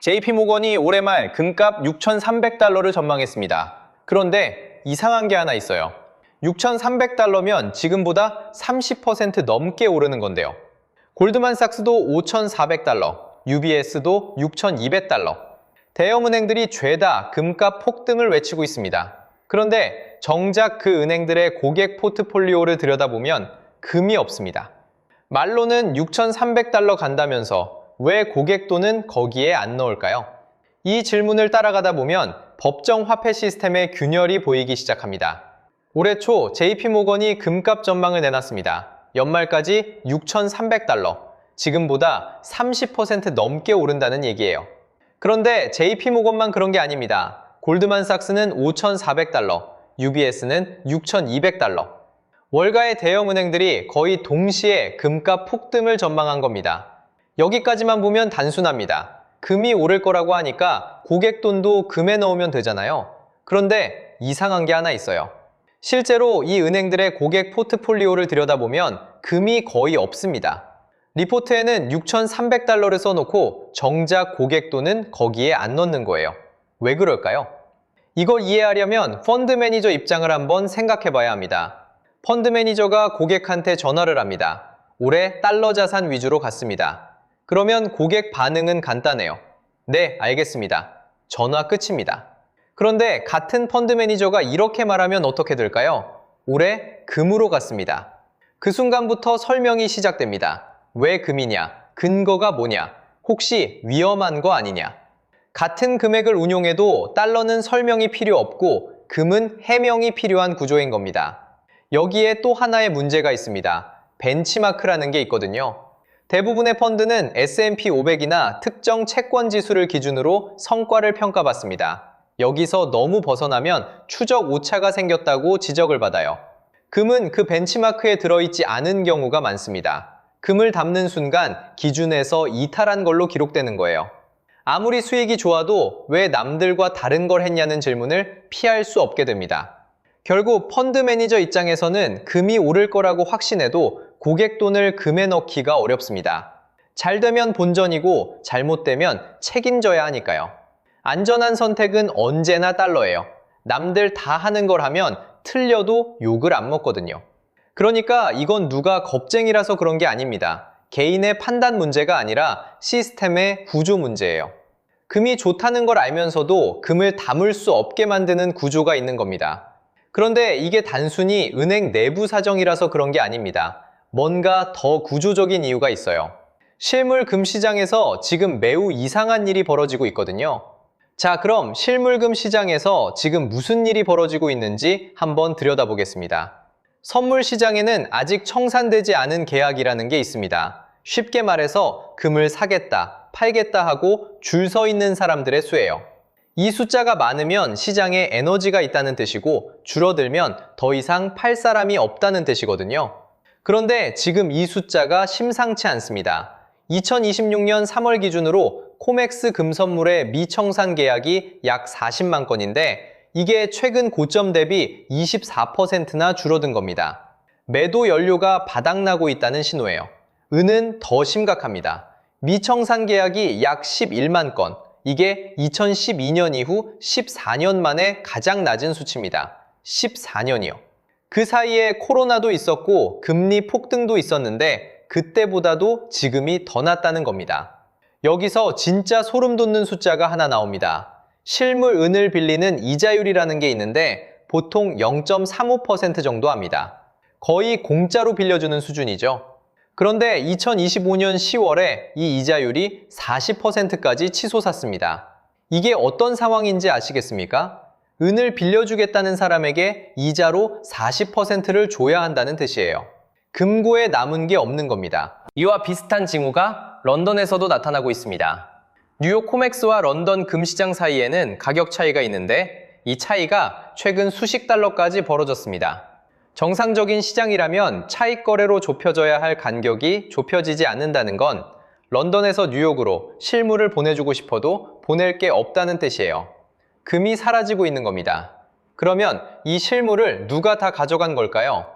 JP모건이 올해 말 금값 6,300달러를 전망했습니다. 그런데 이상한 게 하나 있어요. 6,300달러면 지금보다 30% 넘게 오르는 건데요. 골드만삭스도 5,400달러, UBS도 6,200달러. 대형은행들이 죄다 금값 폭등을 외치고 있습니다. 그런데 정작 그 은행들의 고객 포트폴리오를 들여다보면 금이 없습니다. 말로는 6,300달러 간다면서 왜 고객 돈은 거기에 안 넣을까요? 이 질문을 따라가다 보면 법정 화폐 시스템의 균열이 보이기 시작합니다. 올해 초 JP모건이 금값 전망을 내놨습니다. 연말까지 6,300달러, 지금보다 30% 넘게 오른다는 얘기예요. 그런데 JP모건만 그런 게 아닙니다. 골드만삭스는 5,400달러, UBS는 6,200달러. 월가의 대형은행들이 거의 동시에 금값 폭등을 전망한 겁니다. 여기까지만 보면 단순합니다. 금이 오를 거라고 하니까 고객 돈도 금에 넣으면 되잖아요. 그런데 이상한 게 하나 있어요. 실제로 이 은행들의 고객 포트폴리오를 들여다보면 금이 거의 없습니다. 리포트에는 6,300달러를 써놓고 정작 고객 돈은 거기에 안 넣는 거예요. 왜 그럴까요? 이걸 이해하려면 펀드 매니저 입장을 한번 생각해 봐야 합니다. 펀드 매니저가 고객한테 전화를 합니다. 올해 달러 자산 위주로 갔습니다. 그러면 고객 반응은 간단해요. 네, 알겠습니다. 전화 끝입니다. 그런데 같은 펀드 매니저가 이렇게 말하면 어떻게 될까요? 올해 금으로 갔습니다. 그 순간부터 설명이 시작됩니다. 왜 금이냐? 근거가 뭐냐? 혹시 위험한 거 아니냐? 같은 금액을 운용해도 달러는 설명이 필요 없고 금은 해명이 필요한 구조인 겁니다. 여기에 또 하나의 문제가 있습니다. 벤치마크라는 게 있거든요. 대부분의 펀드는 S&P 500이나 특정 채권 지수를 기준으로 성과를 평가받습니다. 여기서 너무 벗어나면 추적 오차가 생겼다고 지적을 받아요. 금은 그 벤치마크에 들어있지 않은 경우가 많습니다. 금을 담는 순간 기준에서 이탈한 걸로 기록되는 거예요. 아무리 수익이 좋아도 왜 남들과 다른 걸 했냐는 질문을 피할 수 없게 됩니다. 결국 펀드 매니저 입장에서는 금이 오를 거라고 확신해도 고객 돈을 금에 넣기가 어렵습니다. 잘 되면 본전이고 잘못되면 책임져야 하니까요. 안전한 선택은 언제나 달러예요. 남들 다 하는 걸 하면 틀려도 욕을 안 먹거든요. 그러니까 이건 누가 겁쟁이라서 그런 게 아닙니다. 개인의 판단 문제가 아니라 시스템의 구조 문제예요. 금이 좋다는 걸 알면서도 금을 담을 수 없게 만드는 구조가 있는 겁니다. 그런데 이게 단순히 은행 내부 사정이라서 그런 게 아닙니다. 뭔가 더 구조적인 이유가 있어요. 실물 금 시장에서 지금 매우 이상한 일이 벌어지고 있거든요. 자, 그럼 실물금 시장에서 지금 무슨 일이 벌어지고 있는지 한번 들여다보겠습니다. 선물 시장에는 아직 청산되지 않은 계약이라는 게 있습니다. 쉽게 말해서 금을 사겠다, 팔겠다 하고 줄 서 있는 사람들의 수예요. 이 숫자가 많으면 시장에 에너지가 있다는 뜻이고 줄어들면 더 이상 팔 사람이 없다는 뜻이거든요. 그런데 지금 이 숫자가 심상치 않습니다. 2026년 3월 기준으로 코맥스 금선물의 미청산 계약이 약 40만 건인데 이게 최근 고점 대비 24%나 줄어든 겁니다. 매도 연료가 바닥나고 있다는 신호예요. 은은 더 심각합니다. 미청산 계약이 약 11만 건, 이게 2012년 이후 14년 만에 가장 낮은 수치입니다. 14년이요. 그 사이에 코로나도 있었고 금리 폭등도 있었는데 그때보다도 지금이 더 낮다는 겁니다. 여기서 진짜 소름 돋는 숫자가 하나 나옵니다. 실물 은을 빌리는 이자율이라는 게 있는데 보통 0.35% 정도 합니다. 거의 공짜로 빌려주는 수준이죠. 그런데 2025년 10월에 이 이자율이 40%까지 치솟았습니다. 이게 어떤 상황인지 아시겠습니까? 은을 빌려주겠다는 사람에게 이자로 40%를 줘야 한다는 뜻이에요. 금고에 남은 게 없는 겁니다. 이와 비슷한 징후가 런던에서도 나타나고 있습니다. 뉴욕 코맥스와 런던 금시장 사이에는 가격 차이가 있는데 이 차이가 최근 수십 달러까지 벌어졌습니다. 정상적인 시장이라면 차익 거래로 좁혀져야 할 간격이 좁혀지지 않는다는 건 런던에서 뉴욕으로 실물을 보내주고 싶어도 보낼 게 없다는 뜻이에요. 금이 사라지고 있는 겁니다. 그러면 이 실물을 누가 다 가져간 걸까요?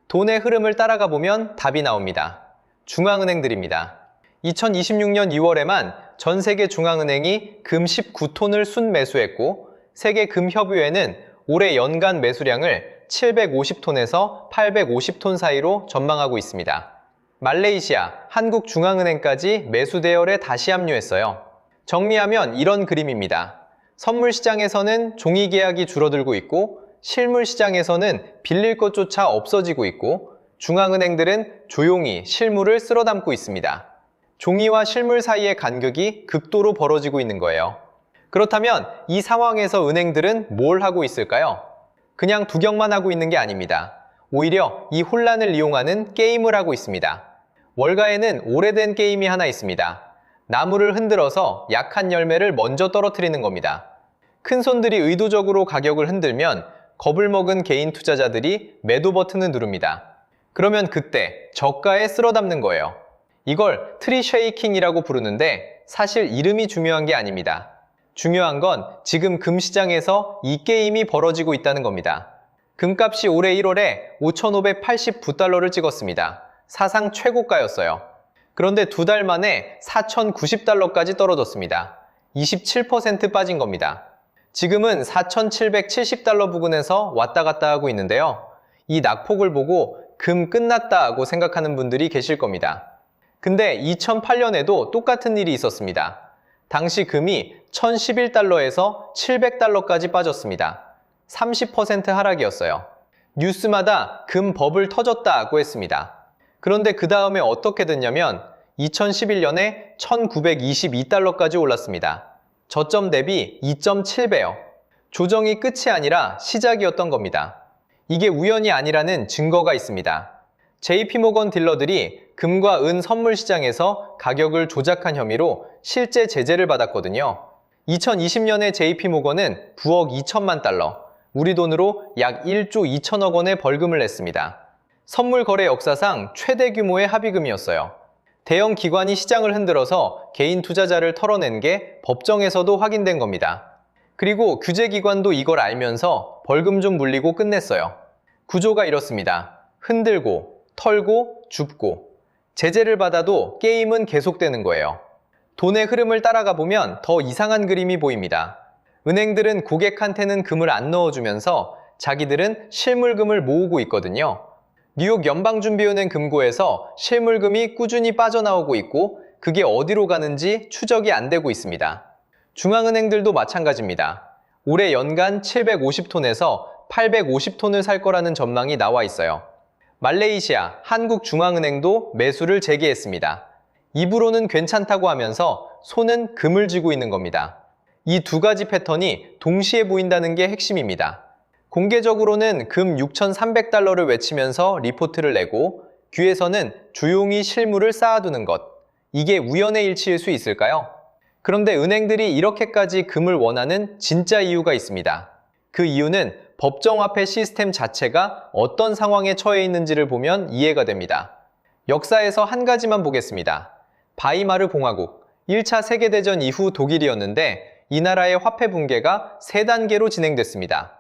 돈의 흐름을 따라가 보면 답이 나옵니다. 중앙은행들입니다. 2026년 2월에만 전 세계 중앙은행이 금 19톤을 순매수했고 세계 금협의회는 올해 연간 매수량을 750톤에서 850톤 사이로 전망하고 있습니다. 말레이시아, 한국중앙은행까지 매수 대열에 다시 합류했어요. 정리하면 이런 그림입니다. 선물 시장에서는 종이 계약이 줄어들고 있고 실물 시장에서는 빌릴 것조차 없어지고 있고 중앙은행들은 조용히 실물을 쓸어 담고 있습니다. 종이와 실물 사이의 간격이 극도로 벌어지고 있는 거예요. 그렇다면 이 상황에서 은행들은 뭘 하고 있을까요? 그냥 두경만 하고 있는 게 아닙니다. 오히려 이 혼란을 이용하는 게임을 하고 있습니다. 월가에는 오래된 게임이 하나 있습니다. 나무를 흔들어서 약한 열매를 먼저 떨어뜨리는 겁니다. 큰 손들이 의도적으로 가격을 흔들면 겁을 먹은 개인 투자자들이 매도 버튼을 누릅니다. 그러면 그때 저가에 쓸어 담는 거예요. 이걸 트리 쉐이킹이라고 부르는데 사실 이름이 중요한 게 아닙니다. 중요한 건 지금 금시장에서 이 게임이 벌어지고 있다는 겁니다. 금값이 올해 1월에 5,589달러를 찍었습니다. 사상 최고가였어요. 그런데 두 달 만에 4,090달러까지 떨어졌습니다. 27% 빠진 겁니다. 지금은 4,770달러 부근에서 왔다 갔다 하고 있는데요. 이 낙폭을 보고 금 끝났다고 생각하는 분들이 계실 겁니다. 근데 2008년에도 똑같은 일이 있었습니다. 당시 금이 1,011달러에서 700달러까지 빠졌습니다. 30% 하락이었어요. 뉴스마다 금 버블 터졌다고 했습니다. 그런데 그 다음에 어떻게 됐냐면 2011년에 1,922달러까지 올랐습니다. 저점 대비 2.7배요. 조정이 끝이 아니라 시작이었던 겁니다. 이게 우연이 아니라는 증거가 있습니다. JP모건 딜러들이 금과 은 선물 시장에서 가격을 조작한 혐의로 실제 제재를 받았거든요. 2020년에 JP모건은 9억 2천만 달러, 우리 돈으로 약 1조 2천억 원의 벌금을 냈습니다. 선물 거래 역사상 최대 규모의 합의금이었어요. 대형 기관이 시장을 흔들어서 개인 투자자를 털어낸 게 법정에서도 확인된 겁니다. 그리고 규제기관도 이걸 알면서 벌금 좀 물리고 끝냈어요. 구조가 이렇습니다. 흔들고, 털고, 줍고. 제재를 받아도 게임은 계속되는 거예요. 돈의 흐름을 따라가 보면 더 이상한 그림이 보입니다. 은행들은 고객한테는 금을 안 넣어주면서 자기들은 실물금을 모으고 있거든요. 뉴욕 연방준비은행 금고에서 실물금이 꾸준히 빠져나오고 있고 그게 어디로 가는지 추적이 안 되고 있습니다. 중앙은행들도 마찬가지입니다. 올해 연간 750톤에서 850톤을 살 거라는 전망이 나와 있어요. 말레이시아, 한국중앙은행도 매수를 재개했습니다. 입으로는 괜찮다고 하면서 손은 금을 쥐고 있는 겁니다. 이 두 가지 패턴이 동시에 보인다는 게 핵심입니다. 공개적으로는 금 6,300달러를 외치면서 리포트를 내고 귀에서는 조용히 실물을 쌓아두는 것. 이게 우연의 일치일 수 있을까요? 그런데 은행들이 이렇게까지 금을 원하는 진짜 이유가 있습니다. 그 이유는 법정화폐 시스템 자체가 어떤 상황에 처해 있는지를 보면 이해가 됩니다. 역사에서 한 가지만 보겠습니다. 바이마르 공화국, 1차 세계대전 이후 독일이었는데 이 나라의 화폐 붕괴가 3단계로 진행됐습니다.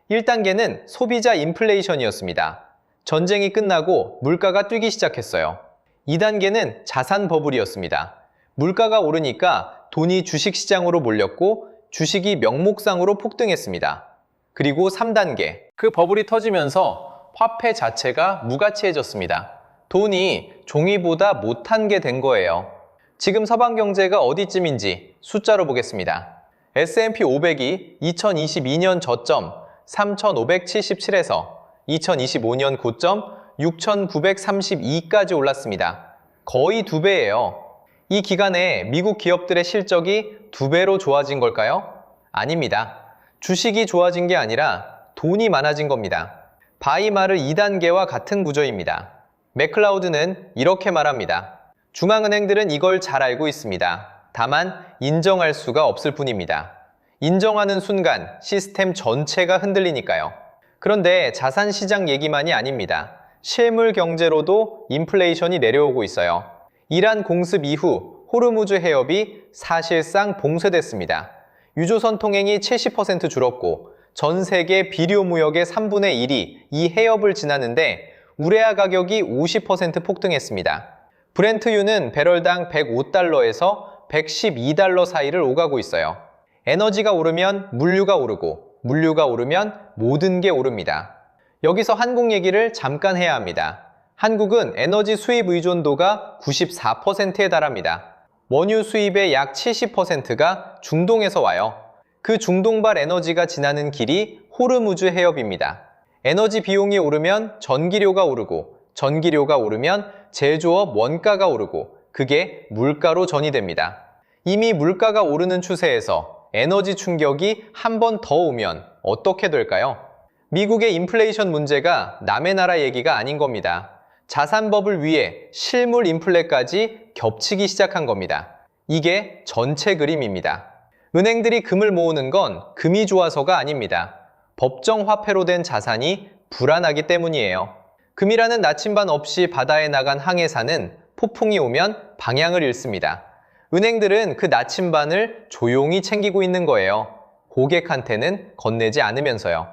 1단계는 소비자 인플레이션이었습니다. 전쟁이 끝나고 물가가 뛰기 시작했어요. 2단계는 자산 버블이었습니다. 물가가 오르니까 돈이 주식시장으로 몰렸고 주식이 명목상으로 폭등했습니다. 그리고 3단계, 그 버블이 터지면서 화폐 자체가 무가치해졌습니다. 돈이 종이보다 못한 게 된 거예요. 지금 서방 경제가 어디쯤인지 숫자로 보겠습니다. S&P 500이 2022년 저점 3,577에서 2025년 고점 6,932까지 올랐습니다. 거의 2배예요. 이 기간에 미국 기업들의 실적이 2배로 좋아진 걸까요? 아닙니다. 주식이 좋아진 게 아니라 돈이 많아진 겁니다. 바이마르 2단계와 같은 구조입니다. 맥클라우드는 이렇게 말합니다. 중앙은행들은 이걸 잘 알고 있습니다. 다만 인정할 수가 없을 뿐입니다. 인정하는 순간 시스템 전체가 흔들리니까요. 그런데 자산시장 얘기만이 아닙니다. 실물 경제로도 인플레이션이 내려오고 있어요. 이란 공습 이후 호르무즈 해협이 사실상 봉쇄됐습니다. 유조선 통행이 70% 줄었고 전 세계 비료 무역의 3분의 1이 이 해협을 지나는데 우레아 가격이 50% 폭등했습니다. 브렌트유는 배럴당 105달러에서 112달러 사이를 오가고 있어요. 에너지가 오르면 물류가 오르고, 물류가 오르면 모든 게 오릅니다. 여기서 한국 얘기를 잠깐 해야 합니다. 한국은 에너지 수입 의존도가 94%에 달합니다. 원유 수입의 약 70%가 중동에서 와요. 그 중동발 에너지가 지나는 길이 호르무즈 해협입니다. 에너지 비용이 오르면 전기료가 오르고, 전기료가 오르면 제조업 원가가 오르고, 그게 물가로 전이됩니다. 이미 물가가 오르는 추세에서 에너지 충격이 한 번 더 오면 어떻게 될까요? 미국의 인플레이션 문제가 남의 나라 얘기가 아닌 겁니다. 자산버블 위에 실물 인플레까지 겹치기 시작한 겁니다. 이게 전체 그림입니다. 은행들이 금을 모으는 건 금이 좋아서가 아닙니다. 법정 화폐로 된 자산이 불안하기 때문이에요. 금이라는 나침반 없이 바다에 나간 항해사는 폭풍이 오면 방향을 잃습니다. 은행들은 그 나침반을 조용히 챙기고 있는 거예요. 고객한테는 건네지 않으면서요.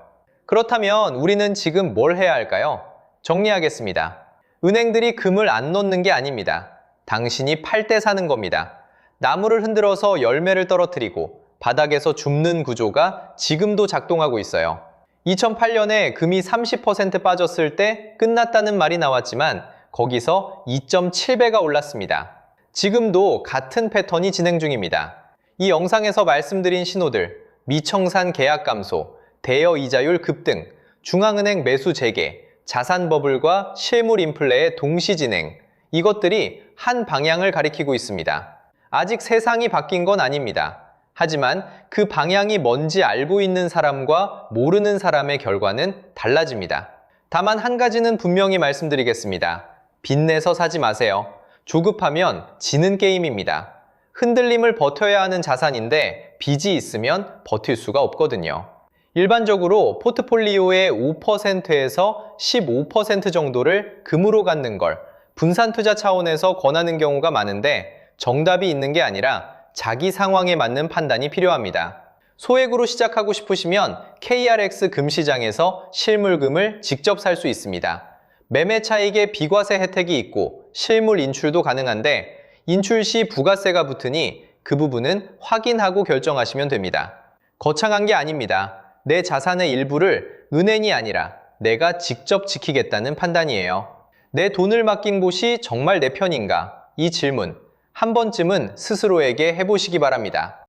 그렇다면 우리는 지금 뭘 해야 할까요? 정리하겠습니다. 은행들이 금을 안 넣는 게 아닙니다. 당신이 팔 때 사는 겁니다. 나무를 흔들어서 열매를 떨어뜨리고 바닥에서 줍는 구조가 지금도 작동하고 있어요. 2008년에 금이 30% 빠졌을 때 끝났다는 말이 나왔지만 거기서 2.7배가 올랐습니다. 지금도 같은 패턴이 진행 중입니다. 이 영상에서 말씀드린 신호들, 미청산 계약 감소, 대여 이자율 급등, 중앙은행 매수 재개, 자산 버블과 실물 인플레의 동시 진행, 이것들이 한 방향을 가리키고 있습니다. 아직 세상이 바뀐 건 아닙니다. 하지만 그 방향이 뭔지 알고 있는 사람과 모르는 사람의 결과는 달라집니다. 다만 한 가지는 분명히 말씀드리겠습니다. 빚내서 사지 마세요. 조급하면 지는 게임입니다. 흔들림을 버텨야 하는 자산인데 빚이 있으면 버틸 수가 없거든요. 일반적으로 포트폴리오의 5%에서 15% 정도를 금으로 갖는 걸 분산 투자 차원에서 권하는 경우가 많은데 정답이 있는 게 아니라 자기 상황에 맞는 판단이 필요합니다. 소액으로 시작하고 싶으시면 KRX 금시장에서 실물금을 직접 살 수 있습니다. 매매 차익에 비과세 혜택이 있고 실물 인출도 가능한데 인출 시 부가세가 붙으니 그 부분은 확인하고 결정하시면 됩니다. 거창한 게 아닙니다. 내 자산의 일부를 은행이 아니라 내가 직접 지키겠다는 판단이에요. 내 돈을 맡긴 곳이 정말 내 편인가? 이 질문 한 번쯤은 스스로에게 해보시기 바랍니다.